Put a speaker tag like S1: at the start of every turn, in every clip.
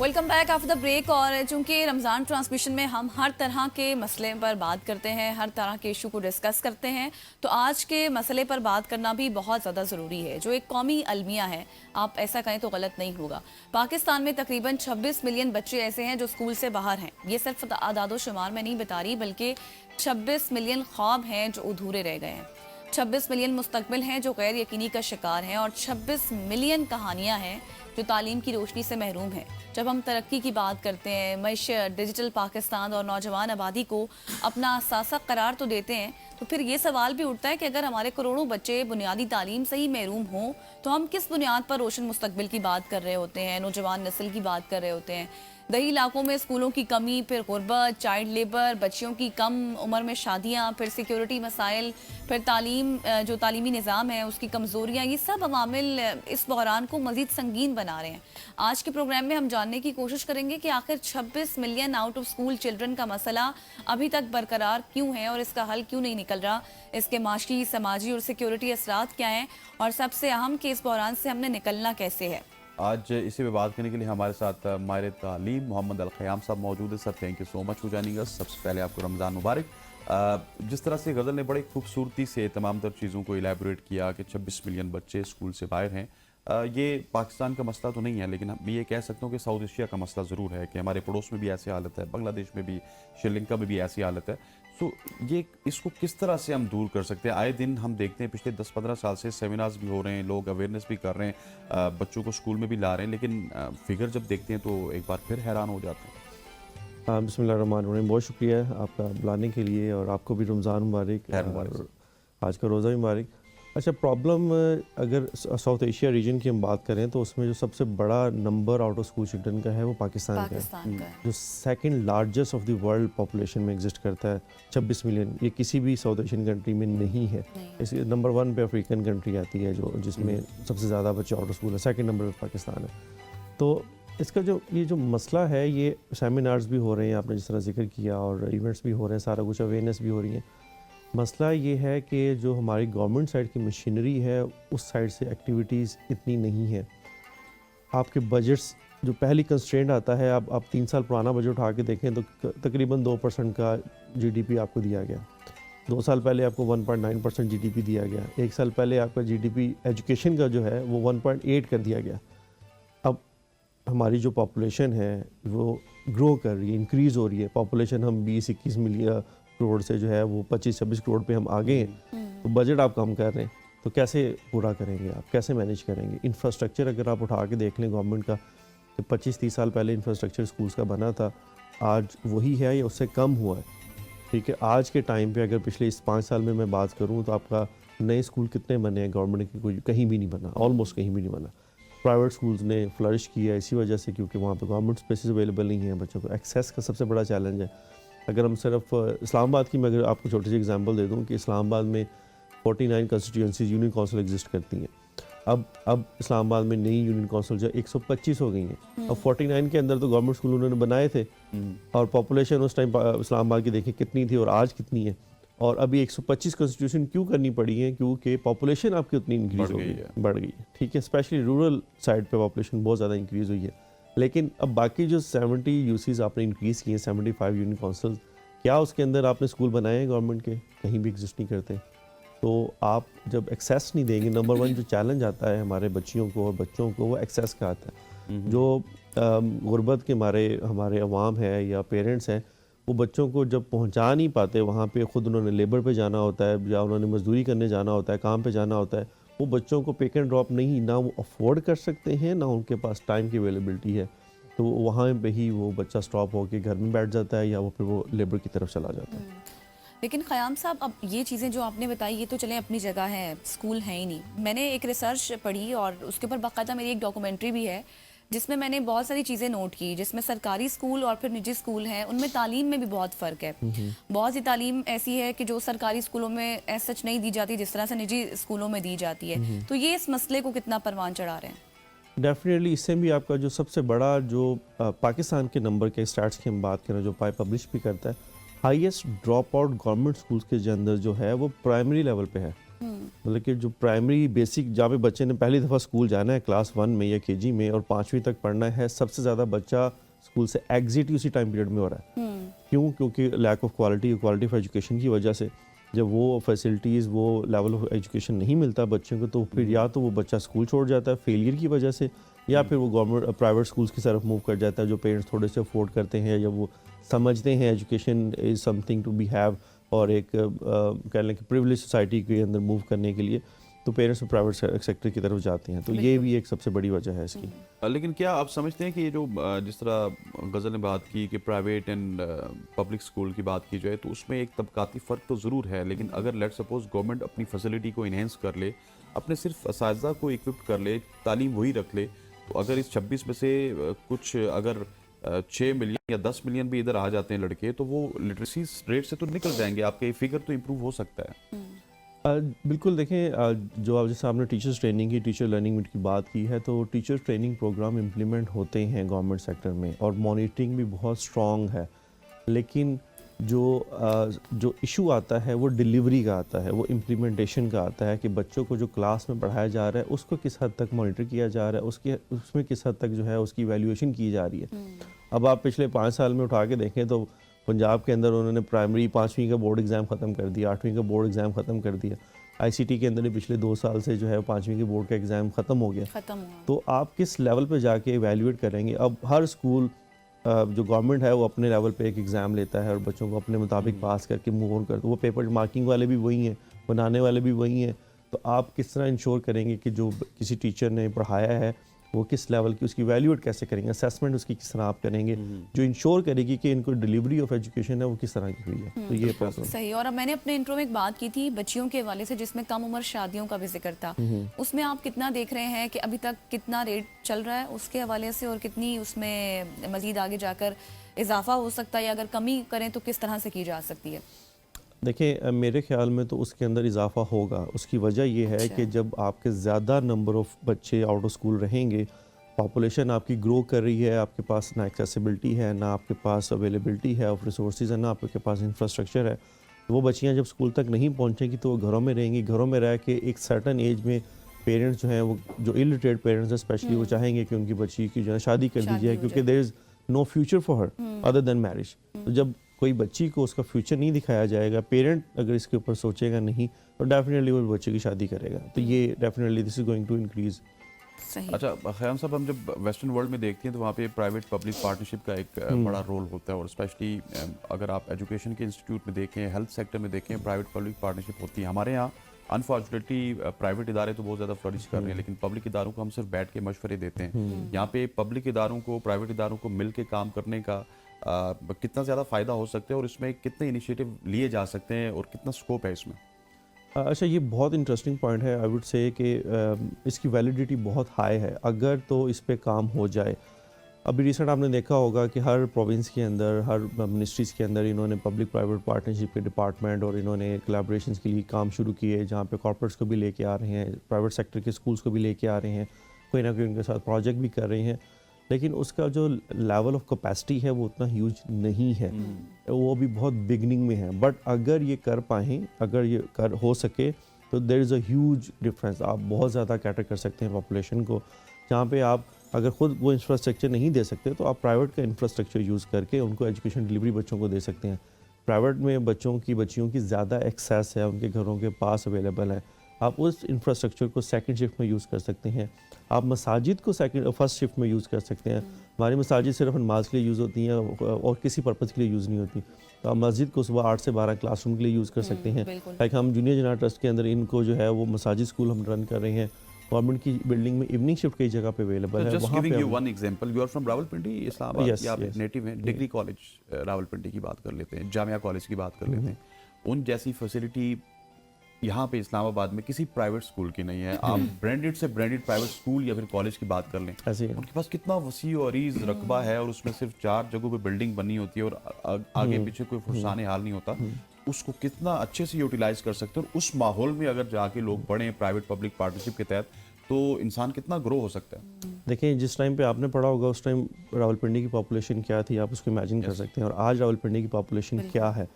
S1: Welcome back after the break. और चूंकि Ramzan transmission में हम हर तरह के मसले पर बात करते हैं, हर तरह के इशू को डिस्कस करते हैं, तो आज के मसले पर बात करना भी बहुत ज़्यादा ज़रूरी है, जो एक कौमी अलमिया है। आप ऐसा कहें तो गलत नहीं होगा। पाकिस्तान में तकरीबन 26 मिलियन बच्चे ऐसे हैं जो स्कूल से बाहर हैं। ये सिर्फ आदादो शुमार में नहीं बता रही, बल्कि 26 मिलियन ख्वाब हैं जो अधूरे रह गए हैं। 26 मिलियन मुस्तकबिल हैं जो गैर यकीनी का शिकार हैं, और 26 मिलियन कहानियां हैं जो तालीम की रोशनी से महरूम हैं। जब हम तरक्की की बात करते हैं, मईशत, डिजिटल पाकिस्तान और नौजवान आबादी को अपना असासा करार तो देते हैं, तो फिर ये सवाल भी उठता है कि अगर हमारे करोड़ों बच्चे बुनियादी तालीम से ही महरूम हों, तो हम किस बुनियाद पर रोशन मुस्तकबिल की बात कर रहे होते हैं, नौजवान नस्ल की बात कर रहे होते हैं। दही इलाकों में स्कूलों की कमी, फिर गुर्बत, चाइल्ड लेबर, बच्चियों की कम उम्र में शादियाँ, फिर सिक्योरिटी मसाइल, फिर तालीम, जो तालीमी निज़ाम है उसकी कमज़ोरियाँ, ये सब अवामिल इस बहरान को मज़ीद संगीन बना रहे हैं। आज के प्रोग्राम में हम जानने की कोशिश करेंगे कि आखिर 26 million out of school children का मसला अभी तक बरकरार क्यों है और इसका हल क्यों नहीं निकल रहा, इसके माशी, समाजी और सिक्योरिटी असरात क्या हैं, और सबसे अहम कि इस बहरान से हमने निकलना कैसे है।
S2: आज इसी पे बात करने के लिए हमारे साथ माहिर तालीम मोहम्मद अल ख़याम साहब मौजूद है। Sir, thank you so much for joining us. सबसे पहले आपको रमज़ान मुबारक। जिस तरह से गज़ल ने बड़ी खूबसूरती से तमाम तर चीज़ों को इलेबोरेट किया कि 26 मिलियन बच्चे स्कूल से बाहर हैं, ये पाकिस्तान का मसला तो नहीं है, लेकिन मैं ये कह सकता हूँ कि साउथ एशिया का मसला ज़रूर है कि हमारे पड़ोस में भी ऐसी हालत है, बांग्लादेश में भी, श्रीलंका में भी ऐसी हालत है। सो ये इसको किस तरह से हम दूर कर सकते हैं? आए दिन हम देखते हैं पिछले 10-15 साल से सेमिनार्स भी हो रहे हैं, लोग अवेयरनेस भी कर रहे हैं, बच्चों को स्कूल में भी ला रहे हैं, लेकिन फिगर जब देखते हैं तो एक बार फिर हैरान हो जाते हैं।
S3: बिस्मिल्लाहिर्रहमानिर्रहीम। बहुत शुक्रिया आपका बुलाने के लिए, और आपको भी रमज़ान मुबारक और आज का रोज़ा भी मुबारक। अच्छा, प्रॉब्लम अगर साउथ एशिया रीजन की हम बात करें तो उसमें जो सबसे बड़ा number out of school children का है वो पाकिस्तान का है, जो second largest of the world population में एग्जिस्ट करता है। 26 मिलियन ये किसी भी साउथ एशियन कंट्री में नहीं है। इसके नंबर 1 पे अफ्रीकन कंट्री आती है, जो जिसमें सबसे ज़्यादा बच्चे आउट ऑफ स्कूल है। सेकंड नंबर पर पाकिस्तान है। तो इसका ये जो मसला है, ये सेमिनार्स भी हो रहे हैं, आपने जिस तरह जिक्र किया, और इवेंट्स भी हो रहे हैं, सारा कुछ अवेयरनेस भी हो रही है। मसला ये है कि जो हमारी गवर्नमेंट साइड की मशीनरी है, उस साइड से एक्टिविटीज़ इतनी नहीं है। आपके बजट्स, जो पहली कंस्ट्रेंट आता है, आप 3 साल पुराना बजट उठा के देखें तो तकरीबन 2% का जीडीपी आपको दिया गया। 2 साल पहले आपको 1.9% जीडीपी दिया गया। 1 साल पहले आपका जीडीपी एजुकेशन का जो है वो 1.8 कर दिया गया। अब हमारी जो पॉपुलेशन है वो ग्रो कर रही है, इंक्रीज़ हो रही है। पॉपुलेशन हम 20-21 मिलियन करोड़ से जो है वो 25-26 करोड़ पे हम आगे हैं, तो बजट आप कम कर रहे हैं, तो कैसे पूरा करेंगे आप, कैसे मैनेज करेंगे? इंफ्रास्ट्रक्चर अगर आप उठा के देख लें गवर्नमेंट का, तो 25-30 साल पहले इंफ्रास्ट्रक्चर स्कूल्स का बना था, आज वही है या उससे कम हुआ है। ठीक है, आज के टाइम पे अगर पिछले इस 5 साल में मैं बात करूँ तो आपका नए स्कूल कितने बने हैं गवर्नमेंट के? कोई कहीं भी नहीं बना, ऑलमोस्ट कहीं भी नहीं बना। प्राइवेट स्कूल्स ने फ्लरिश किया इसी वजह से, क्योंकि वहाँ पे गवर्नमेंट स्पेसेस अवेलेबल नहीं है। बच्चों को एक्सेस का सबसे बड़ा चैलेंज है। अगर हम सिर्फ इस्लामाबाद की, मैं अगर आपको छोटी सी एग्जांपल दे दूँ कि इस्लामाबाद में 49 कंस्टिट्यूंसीज यूनियन काउंसिल एग्जिस्ट करती हैं। अब इस्लामाबाद में नई यूनियन काउंसिल जो 125 हो गई हैं। अब 49 के अंदर तो गवर्नमेंट स्कूल उन्होंने बनाए थे, और पॉपुलेशन उस टाइम इस्लामाबाद की देखिए कितनी थी और आज कितनी है। और अभी 125 कंस्टिट्यूशन क्यों करनी पड़ी है? क्योंकि पॉपुलेशन आपकी उतनी इंक्रीज़ हो गई है, बढ़ गई है। ठीक है, स्पेशली रूरल साइड पे पॉपुलेशन बहुत ज़्यादा इंक्रीज़ हुई है। लेकिन अब बाकी जो 70 यूसीज आपने इंक्रीज़ किए हैं, 75 यूनियन काउंसिल, क्या उसके अंदर आपने स्कूल बनाए हैं गवर्नमेंट के? कहीं भी एग्जिस्ट नहीं करते। तो आप जब एक्सेस नहीं देंगे, नंबर 1 जो चैलेंज आता है हमारे बच्चियों को और बच्चों को, वो एक्सेस का आता है। जो गुर्बत के हमारे अवाम है या पेरेंट्स हैं, वो बच्चों को जब पहुंचा नहीं पाते, वहाँ पे ख़ुद उन्होंने लेबर पे जाना होता है या उन्होंने मजदूरी करने जाना होता है, काम पे जाना होता है, वो बच्चों को पिक एंड ड्रॉप नहीं, ना वो अफोर्ड कर सकते हैं, ना उनके पास टाइम की अवेलेबिलिटी है। तो वहाँ पे ही वो बच्चा स्टॉप होकर घर में बैठ जाता है, या वो फिर वो लेबर की तरफ चला जाता है।
S1: लेकिन ख़याम साहब, अब ये चीज़ें जो आपने बताई ये तो चलें अपनी जगह हैं, स्कूल हैं ही नहीं। मैंने एक रिसर्च पढ़ी और उसके ऊपर बाकायदा मेरी एक डॉक्यूमेंट्री भी है, जिसमें मैंने बहुत सारी चीज़ें नोट की, जिसमें सरकारी स्कूल और फिर निजी स्कूल हैं, उनमें तालीम में भी बहुत फ़र्क है। बहुत सी तालीम ऐसी है कि जो सरकारी स्कूलों में ऐसा सच नहीं दी जाती जिस तरह से निजी स्कूलों में दी जाती है। तो ये इस मसले को कितना परवान चढ़ा रहे हैं?
S3: डेफिनेटली इससे भी आपका जो सबसे बड़ा जो पाकिस्तान के नंबर के स्टैट्स की हम बात करें, जो पाई पब्लिश भी करता है, highest drop out government schools के अंदर जो है वो प्राइमरी लेवल पे है। मतलब कि जो प्राइमरी बेसिक जहाँ पे बच्चे ने पहली दफ़ा स्कूल जाना है क्लास 1 में या केजी में और 5वीं तक पढ़ना है, सबसे ज़्यादा बच्चा स्कूल से एग्जिट ही उसी टाइम पीरियड में हो रहा है। क्यों? क्योंकि lack of quality of education की वजह से जब वो फैसिलिटीज़, वो लेवल ऑफ एजुकेशन नहीं मिलता बच्चों को, तो फिर या तो वो बच्चा स्कूल छोड़ जाता है फेलियर की वजह से, या फिर वो गवर्नमेंट प्राइवेट स्कूल्स की तरफ मूव कर जाता है, जो पेरेंट्स थोड़े से अफोर्ड करते हैं या वो समझते हैं education is something to be have, और एक कह लें कि प्रिविलेज सोसाइटी के अंदर मूव करने के लिए तो पेरेंट्स प्राइवेट सेक्टर की तरफ जाते हैं। तो ये भी एक सबसे बड़ी वजह है इसकी।
S2: लेकिन क्या आप समझते हैं कि ये जो जिस तरह गज़ल ने बात की कि प्राइवेट एंड पब्लिक स्कूल की बात की जाए, तो उसमें एक तबकाती फ़र्क तो ज़रूर है, लेकिन अगर लेट सपोज गवर्नमेंट अपनी फैसिलिटी को इन्हेंस कर ले, अपने सिर्फ असातिज़ा को इक्विप कर ले, तालीम वही रख ले, तो अगर इस 26 में से कुछ अगर 6 मिलियन या 10 मिलियन भी इधर आ जाते हैं लड़के, तो वो लिटरेसी रेट से तो निकल जाएंगे, आपके फिगर तो इम्प्रूव हो सकता है।
S3: बिल्कुल देखें, जो आप जैसे आपने टीचर्स ट्रेनिंग की, टीचर लर्निंग मीट की बात की है, तो टीचर ट्रेनिंग प्रोग्राम इम्प्लीमेंट होते हैं गवर्नमेंट सेक्टर में और मॉनिटरिंग भी बहुत स्ट्रॉन्ग है, लेकिन जो इशू आता है वो डिलीवरी का आता है, वो इम्प्लीमेंटेशन का आता है कि बच्चों को जो क्लास में पढ़ाया जा रहा है उसको किस हद तक मॉनिटर किया जा रहा है, उसमें किस हद तक जो है उसकी वैल्यूएशन की जा रही है। अब आप पिछले 5 साल में उठा के देखें तो पंजाब के अंदर उन्होंने प्राइमरी 5वीं का बोर्ड एग्ज़ाम ख़त्म कर दिया, 8वीं का बोर्ड एग्ज़ाम ख़त्म कर दिया। आईसीटी के अंदर पिछले 2 साल से जो है 5वीं के बोर्ड का एग्ज़ाम ख़त्म हो गया। तो आप किस लेवल पे जाके एवेल्यूएट करेंगे? अब हर स्कूल जो गवर्नमेंट है वो अपने लेवल पे एक एग्ज़ाम लेता है और बच्चों को अपने मुताबिक पास करके मूव ऑन करता है। वो पेपर मार्किंग वाले भी वही हैं, बनाने वाले भी वही हैं। तो आप किस तरह इंश्योर करेंगे कि जो किसी टीचर ने पढ़ाया है वो किस लेवल की, उसकी वैल्यूएट कैसे करेंगे, असेसमेंट उसकी किस तरह आप करेंगे, जो इंश्योर करेगी कि इनको डिलीवरी ऑफ एजुकेशन है वो किस तरह की हुई है। तो ये प्रॉब्लम
S1: सही। और अब मैंने अपने इंट्रो में एक बात की थी बच्चियों के हवाले से, जिसमें कम उम्र शादियों का भी जिक्र था, उसमें आप कितना देख रहे हैं कि अभी तक कितना रेट चल रहा है उसके हवाले से, और कितनी उसमें मजीद आगे जाकर इजाफा हो सकता है, या अगर कमी करें तो किस तरह से की जा सकती है?
S3: देखिए, मेरे ख्याल में तो उसके अंदर इजाफा होगा। उसकी वजह ये है कि जब आपके ज़्यादा नंबर ऑफ़ बच्चे आउट ऑफ स्कूल रहेंगे, पॉपुलेशन आपकी ग्रो कर रही है, आपके पास ना एक्सेसिबिलिटी है, ना आपके पास अवेलेबिलिटी है ऑफ रिसोर्सेज है, ना आपके पास इंफ्रास्ट्रक्चर है, तो वो बच्चियाँ जब स्कूल तक नहीं पहुँचेंगी तो वो घरों में रहेंगी। घरों में रह के एक सर्टन एज में पेरेंट्स जो हैं, वो जो इलिटरेट पेरेंट्स हैं स्पेशली, वो चाहेंगे कि उनकी बच्ची की जो है शादी कर दी जाए, क्योंकि there is no future for her other than marriage. तो जब कोई बच्ची को उसका फ्यूचर नहीं दिखाया जाएगा, पेरेंट अगर इसके ऊपर सोचेगा नहीं, तो डेफिनेटली वो बच्चे की शादी करेगा। तो ये definitely this is going to increase.
S2: अच्छा ख़याम साहब, हम जब वेस्टर्न वर्ल्ड में देखते हैं तो वहाँ पे प्राइवेट पब्लिक पार्टनरशिप का एक बड़ा रोल होता है, और स्पेशली अगर आप एजुकेशन के इंस्टीट्यूट में देखें, हेल्थ सेक्टर में देखें, प्राइवेट पब्लिक पार्टनरशिप होती है। हमारे यहाँ अनफॉर्चुनेटली प्राइवेट इदारे तो बहुत ज़्यादा फ्लरिश कर रहे हैं, लेकिन पब्लिक इदारों को हम सिर्फ बैठ के मशवरे देते हैं। यहाँ पे पब्लिक इदारों को, प्राइवेट इदारों को मिल के काम करने का कितना ज़्यादा फ़ायदा हो सकता है, और इसमें कितने इनिशिएटिव लिए जा सकते हैं, और कितना स्कोप है इसमें?
S3: अच्छा, ये बहुत इंटरेस्टिंग पॉइंट है। आई वुड से कि इसकी वैलिडिटी बहुत हाई है अगर तो इस पे काम हो जाए। अभी रिसेंट आपने देखा होगा कि हर प्रोविंस के अंदर, हर मिनिस्ट्रीज़ के अंदर इन्होंने पब्लिक प्राइवेट पार्टनरशिप के डिपार्टमेंट और इन्होंने कोलैबोरेशंस के लिए काम शुरू किए, जहाँ पे कॉर्पोरेट्स को भी लेके आ रहे हैं, प्राइवेट सेक्टर के स्कूल्स को भी लेके आ रहे हैं, कोई ना कोई उनके साथ प्रोजेक्ट भी कर रहे हैं। लेकिन उसका जो लेवल ऑफ कैपेसिटी है वो उतना ह्यूज नहीं है, वो अभी बहुत बिगनिंग में है। बट अगर ये कर पाएँ, अगर ये कर हो सके, तो there is a huge difference. आप बहुत ज़्यादा कैटर कर सकते हैं पॉपुलेशन को, जहाँ पे आप अगर खुद वो इंफ्रास्ट्रक्चर नहीं दे सकते तो आप प्राइवेट का इंफ्रास्ट्रक्चर यूज़ करके उनको एजुकेशन डिलीवरी बच्चों को दे सकते हैं। प्राइवेट में बच्चियों की ज़्यादा एक्सेस है, उनके घरों के पास अवेलेबल है। आप उस इंफ्रास्ट्रक्चर को सेकंड शिफ्ट में यूज़ कर सकते हैं। आप मसाजिद को फर्स्ट शिफ्ट में यूज़ कर सकते हैं। हमारी मसाजिद सिर्फ नमाज के लिए यूज़ होती हैं और किसी पर्पज़ के लिए यूज़ नहीं होती। तो आप मस्जिद को सुबह 8 से 12 क्लासरूम के लिए यूज़ कर सकते हैं। लाइक हम जूनियर जना ट्रस्ट के अंदर इनको जो है वो मसाजिद स्कूल हम रन कर रहे हैं। गवर्नमेंट की बिल्डिंग में इवनिंग शिफ्ट कई जगह पे अवेलेबल है।
S2: वहाँ पे one example, you are from Rawalpindi, Islamabad की आप नेटिव हैं। डिग्री कॉलेज रावलपिंडी की बात कर लेते हैं, जामिया कॉलेज की बात कर लेते हैं। उन जैसी फैसिलिटी यहाँ पे इस्लामाबाद में किसी प्राइवेट स्कूल की नहीं है। आप ब्रांडेड से ब्रांडेड प्राइवेट स्कूल या फिर कॉलेज की बात कर लें, उनके पास कितना वसी और अरीज रकबा है, और उसमें सिर्फ 4 जगहों पे बिल्डिंग बनी होती है और आगे पीछे कोई फुरसाने हाल नहीं होता। उसको कितना अच्छे से यूटिलाइज कर सकते हैं, और उस माहौल में अगर जाके लोग पढ़ें प्राइवेट पब्लिक पार्टनरशिप के तहत, तो इंसान कितना ग्रो हो सकता है।
S3: देखिए, जिस टाइम पे आपने पढ़ा होगा उस टाइम रावलपिंडी की पॉपुलेशन क्या थी, आप उसको इमेजिन कर सकते हैं, और आज रावलपिंडी की पॉपुलेशन क्या है।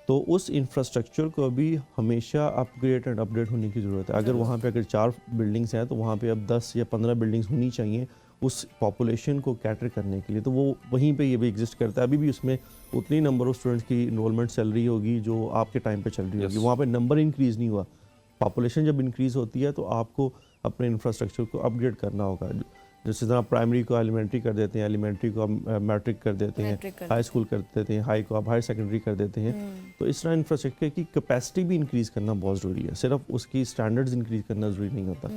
S3: तो उस इंफ्रास्ट्रक्चर को भी हमेशा अपग्रेड एंड अपडेट होने की ज़रूरत है। अगर वहाँ पे अगर 4 बिल्डिंग्स हैं तो वहाँ पे अब 10 या 15 बिल्डिंग्स होनी चाहिए उस पॉपुलेशन को कैटर करने के लिए। तो वो वहीं पे ये भी एग्जिस्ट करता है। अभी भी उसमें उतनी नंबर ऑफ स्टूडेंट्स की इनरोलमेंट चल रही होगी जो आपके टाइम पे चल रही होगी। वहाँ पे नंबर इंक्रीज़ नहीं हुआ। पॉपुलेशन जब इंक्रीज़ होती है तो आपको अपने इंफ्रास्ट्रक्चर को अपग्रेड करना होगा। जिस तरह प्राइमरी को एलिमेंट्री कर देते हैं, एलिमेंट्री को आप मैट्रिक कर देते हैं, हाई स्कूल कर देते हैं, हाई को आप हायर सेकेंडरी कर देते हैं। तो इस तरह इंफ्रास्ट्रक्चर की कैपेसिटी भी इंक्रीज़ करना बहुत ज़रूरी है, सिर्फ उसकी स्टैंडर्ड्स इंक्रीज़ करना ज़रूरी नहीं होता।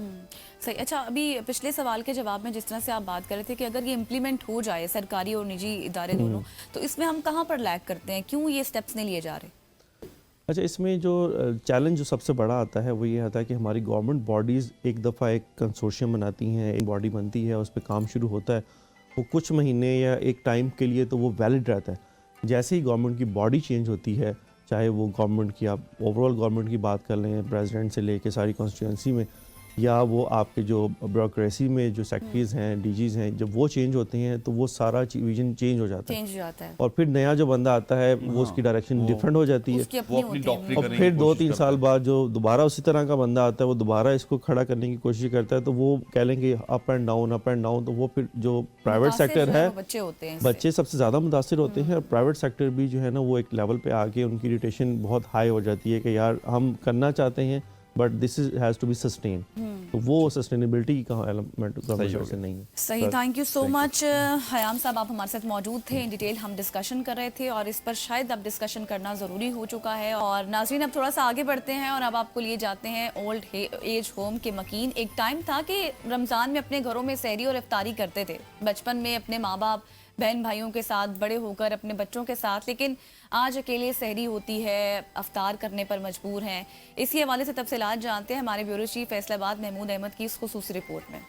S1: सही। अच्छा, अभी पिछले सवाल के जवाब में जिस तरह से आप बात कर रहे थे कि अगर ये इम्प्लीमेंट हो जाए सरकारी और निजी इदारे दोनों, तो इसमें हम कहाँ पर लैग करते हैं, क्यों ये स्टेप्स नहीं लिए जा रहे?
S3: अच्छा, इसमें जो चैलेंज जो सबसे बड़ा आता है वो ये आता है कि हमारी गवर्नमेंट बॉडीज़ एक दफ़ा एक कंसोर्शियम बनाती हैं, एक बॉडी बनती है, उस पर काम शुरू होता है, वो कुछ महीने या एक टाइम के लिए तो वो वैलिड रहता है। जैसे ही गवर्नमेंट की बॉडी चेंज होती है, चाहे वो गवर्नमेंट की आप ओवरऑल गवर्नमेंट की बात कर लें, प्रेसिडेंट से लेके सारी कॉन्स्टिट्यूंसी में, या वो आपके जो ब्यूरोक्रेसी में जो सेक्रेटरीज हैं, डीजीज हैं, जब वो चेंज होते हैं तो वो सारा विजन चेंज हो जाता है और फिर नया जो बंदा आता है वो उसकी डायरेक्शन डिफरेंट हो जाती है।
S2: वो अपनी डॉक्टरी
S3: और फिर 2-3 साल बाद जो दोबारा उसी तरह का बंदा आता है वो दोबारा इसको खड़ा करने की कोशिश करता है, तो वो कह लेंगे अप एंड डाउन, तो वो फिर जो प्राइवेट सेक्टर है, बच्चे सबसे ज़्यादा मुतासिर होते हैं और प्राइवेट सेक्टर भी जो है ना वो एक लेवल पे आके उनकी इरिटेशन बहुत हाई हो जाती है कि यार हम करना चाहते हैं but this has to be sustain. तो वो सस्टेनेबिलिटी का एलिमेंट गवर्नमेंट से नहीं है।
S1: सही। थैंक यू सो मच हयाम साहब, आप हमारे साथ मौजूद थे, इन डिटेल हम डिस्कशन कर रहे थे और इस पर शायद अब डिस्कशन करना ज़रूरी हो चुका है। और नाज़रीन, अब थोड़ा सा आगे बढ़ते हैं और अब आपको लिए जाते हैं ओल्ड एज होम के मकीन। एक टाइम था कि रमज़ान में अपने घरों में सहरी और इफ्तारी करते थे, बचपन में अपने माँ बाप बहन भाइयों के साथ, बड़े होकर अपने बच्चों के साथ, लेकिन आज अकेले सहरी होती है, अफ्तार करने पर मजबूर हैं। इसी हवाले से तफसीलात जानते हैं हमारे ब्यूरो चीफ फैसलाबाद महमूद अहमद की इस खुसूसी रिपोर्ट में।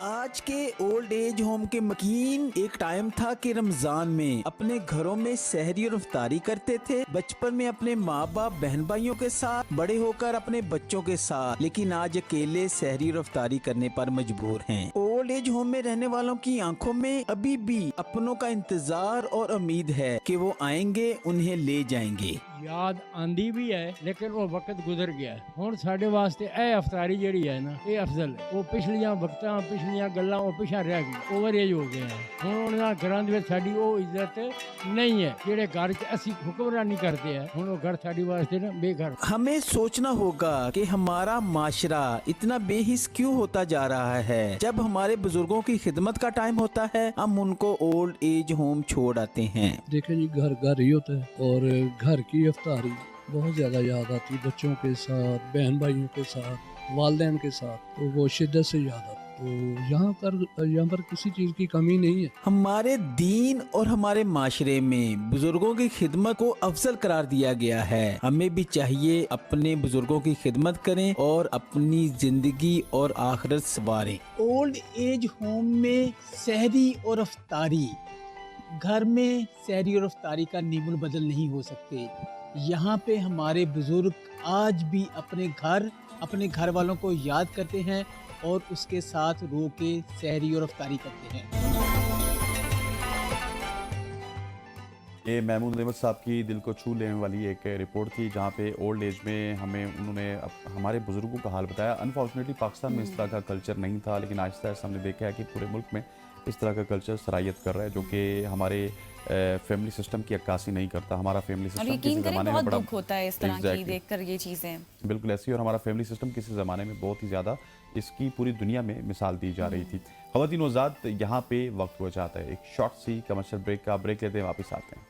S4: आज के ओल्ड एज होम के मकीन एक टाइम था कि रमजान में अपने घरों में सहरी और इफ्तारी करते थे, बचपन में अपने माँ बाप बहन भाइयों के साथ, बड़े होकर अपने बच्चों के साथ, लेकिन आज अकेले सहरी और इफ्तारी करने पर मजबूर हैं। ओल्ड एज होम में रहने वालों की आंखों में अभी भी अपनों का इंतजार और उम्मीद है कि वो आएंगे, उन्हें ले जाएंगे।
S5: याद आंदी भी है लेकिन वो वक्त गुजर गया है। हुण साडे वास्ते ए अफ्तारी जिहड़ी है ना, ये अफजल है। वो पिछलियां वक्तां पिछलियां गल्लां वो पिछा रह गई, ओवर एज हो गए हैं। हुण उन्हां घरां दे विच साडी वो इज्जत नहीं है जिहड़े घर च असीं हुक्मरानी करते हैं। हुण वो घर साडी वास्ते ना बेघर।
S4: हमें सोचना होगा कि हमारा माशरा इतना बेहिस क्यों होता जा रहा है। जब हमारे बुजुर्गों की खिदमत का टाइम होता है, हम उनको ओल्ड एज होम छोड़ आते हैं।
S6: देखें जी, घर घर ही होता है और घर की इफ्तारी बहुत ज़्यादा याद आती है, बच्चों के साथ, बहन भाइयों के साथ, वालिदैन के साथ, तो वो शिद्दत से याद आती है। तो यहाँ पर किसी चीज़ की कमी नहीं है।
S4: हमारे दीन और हमारे माशरे में बुजुर्गों की खिदमत को अफजल करार दिया गया है। हमें भी चाहिए अपने बुजुर्गों की खिदमत करें और अपनी जिंदगी और आखिरत संवारें। ओल्ड एज होम में सहरी और इफ्तारी, घर में सहरी और इफ्तारी का नीमुल बदल नहीं हो सकते। यहाँ पे हमारे बुजुर्ग आज भी अपने घर वालों को याद करते हैं और उसके साथ रो के सहरी और इफ्तारी करते हैं।
S2: ये महमूद अहमद साहब की दिल को छू लेने वाली एक रिपोर्ट थी, जहाँ पे ओल्ड एज में उन्होंने हमारे बुजुर्गों का हाल बताया। अनफॉर्चुनेटली पाकिस्तान में इस तरह का कल्चर नहीं था, लेकिन आहिस्ता आहिस्ता हमने देखा है कि पूरे मुल्क में इस तरह का कल्चर सरायत कर रहा है, जो कि हमारे फैमिली सिस्टम की अक्कासी नहीं करता। हमारा फैमिली सिस्टम किसी ज़माने में बड़ा
S1: दुख होता है इस तरह की देखकर ये चीज़ें,
S2: बिल्कुल ऐसी। और हमारा फैमिली सिस्टम किसी ज़माने में बहुत ही ज़्यादा इसकी पूरी दुनिया में मिसाल दी जा रही थी। ख़वातीन-ओ-ज़ात, यहाँ पे वक्त हो जाता है एक शॉर्ट सी कमर्शियल ब्रेक का। ब्रेक लेते हैं, वापस आते हैं।